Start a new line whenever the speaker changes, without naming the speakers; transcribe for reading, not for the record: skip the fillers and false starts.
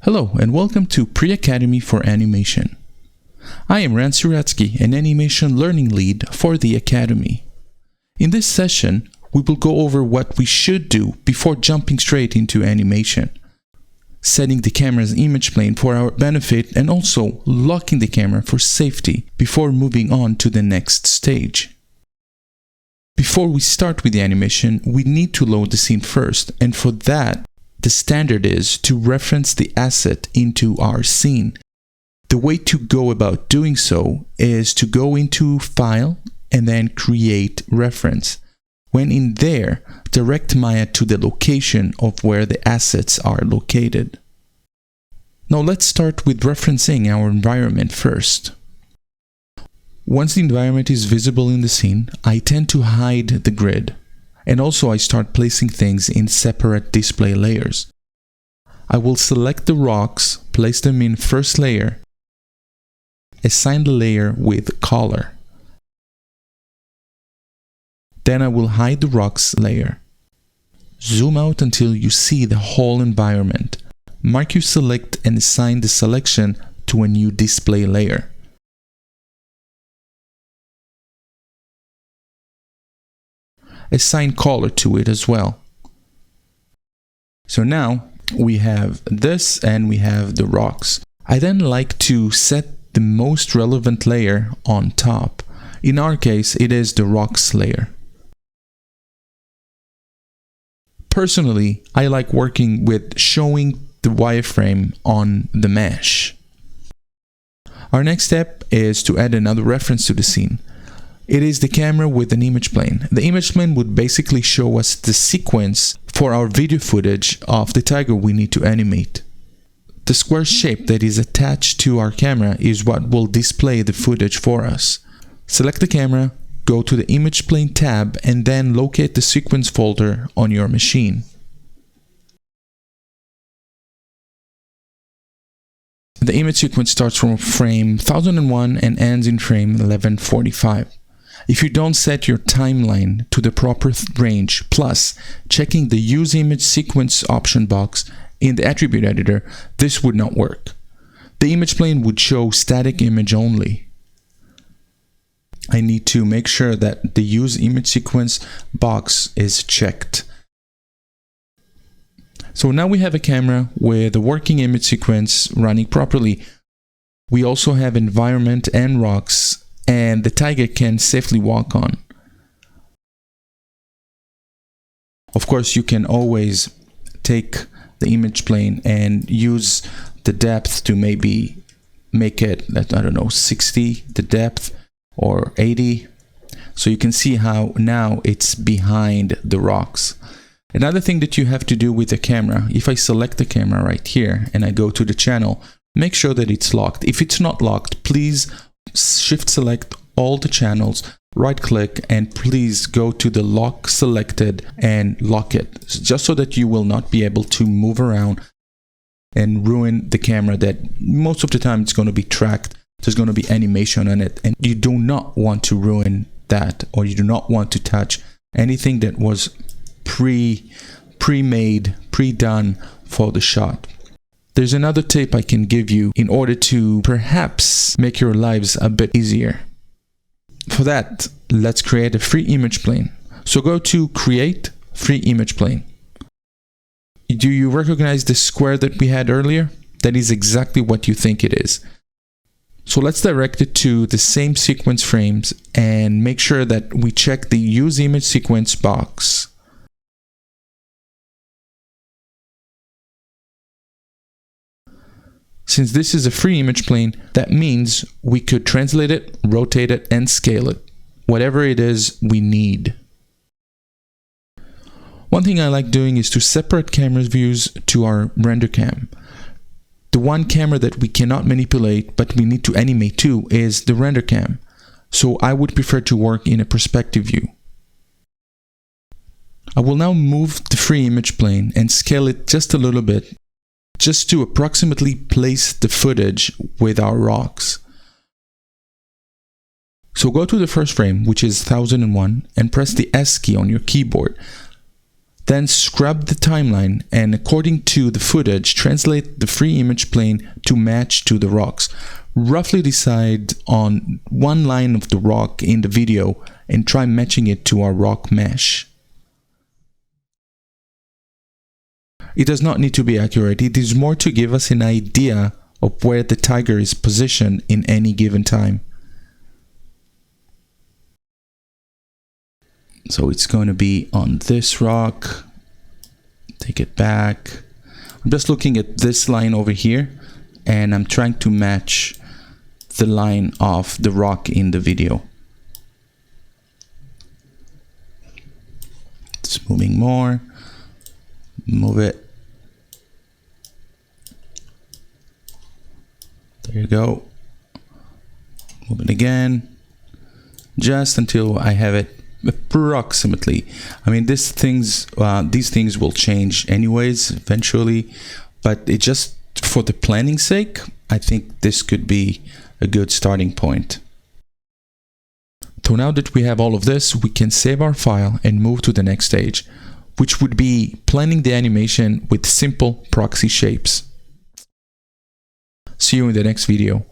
Hello and welcome to Pre-Academy for Animation. I am Ran Suratsky, an animation learning lead for the Academy. In this session, we will go over what we should do before jumping straight into animation, setting the camera's image plane for our benefit and also locking the camera for safety before moving on to the next stage. Before we start with the animation, we need to load the scene first, and for that, the standard is to reference the asset into our scene. The way to go about doing so is to go into File and then Create Reference. When in there, direct Maya to the location of where the assets are located. Now let's start with referencing our environment first. Once the environment is visible in the scene, I tend to hide the grid. And also I start placing things in separate display layers. I will select the rocks, place them in first layer, assign the layer with color. Then I will hide the rocks layer. Zoom out until you see the whole environment. Mark your select and assign the selection to a new display layer. Assign color to it as well. So now we have this and we have the rocks. I then like to set the most relevant layer on top. In our case, it is the rocks layer. Personally, I like working with showing the wireframe on the mesh. Our next step is to add another reference to the scene. It is the camera with an image plane. The image plane would basically show us the sequence for our video footage of the tiger we need to animate. The square shape that is attached to our camera is what will display the footage for us. Select the camera, go to the image plane tab, and then locate the sequence folder on your machine. The image sequence starts from frame 1001 and ends in frame 1145. If you don't set your timeline to the proper range, plus checking the Use Image Sequence option box in the attribute editor, this would not work. The image plane would show static image only. I need to make sure that the Use Image Sequence box is checked. So now we have a camera with a working image sequence running properly. We also have environment and rocks, and the tiger can safely walk on. Of course, you can always take the image plane and use the depth to maybe make it, I don't know, 60 the depth or 80. So you can see how now it's behind the rocks. Another thing that you have to do with the camera, if I select the camera right here and I go to the channel, make sure that it's locked. If it's not locked, please shift select all the channels, right click, and please go to the lock selected and lock it, just so that you will not be able to move around and ruin the camera that most of the time it's going to be tracked. There's going to be animation on it, and you do not want to ruin that, or you do not want to touch anything that was pre-made, pre-done for the shot. There's another tip I can give you in order to perhaps make your lives a bit easier. For that, let's create a free image plane. So go to Create Free Image Plane. Do you recognize the square that we had earlier? That is exactly what you think it is. So let's direct it to the same sequence frames and make sure that we check the Use Image Sequence box. Since this is a free image plane, that means we could translate it, rotate it, and scale it, whatever it is we need. One thing I like doing is to separate camera views to our render cam. The one camera that we cannot manipulate but we need to animate to is the render cam, so I would prefer to work in a perspective view. I will now move the free image plane and scale it just a little bit, just to approximately place the footage with our rocks. So go to the first frame, which is 1001, and press the S key on your keyboard. Then scrub the timeline and according to the footage, translate the free image plane to match to the rocks. Roughly decide on one line of the rock in the video and try matching it to our rock mesh. It does not need to be accurate, it is more to give us an idea of where the tiger is positioned in any given time. So it's going to be on this rock. Take it back. I'm just looking at this line over here and I'm trying to match the line of the rock in the video. It's moving more. Move it. There you go. Move it again. Just until I have it approximately. I mean, these things will change anyways eventually, but it just for the planning sake, I think this could be a good starting point. So now that we have all of this, we can save our file and move to the next stage, which would be planning the animation with simple proxy shapes. See you in the next video.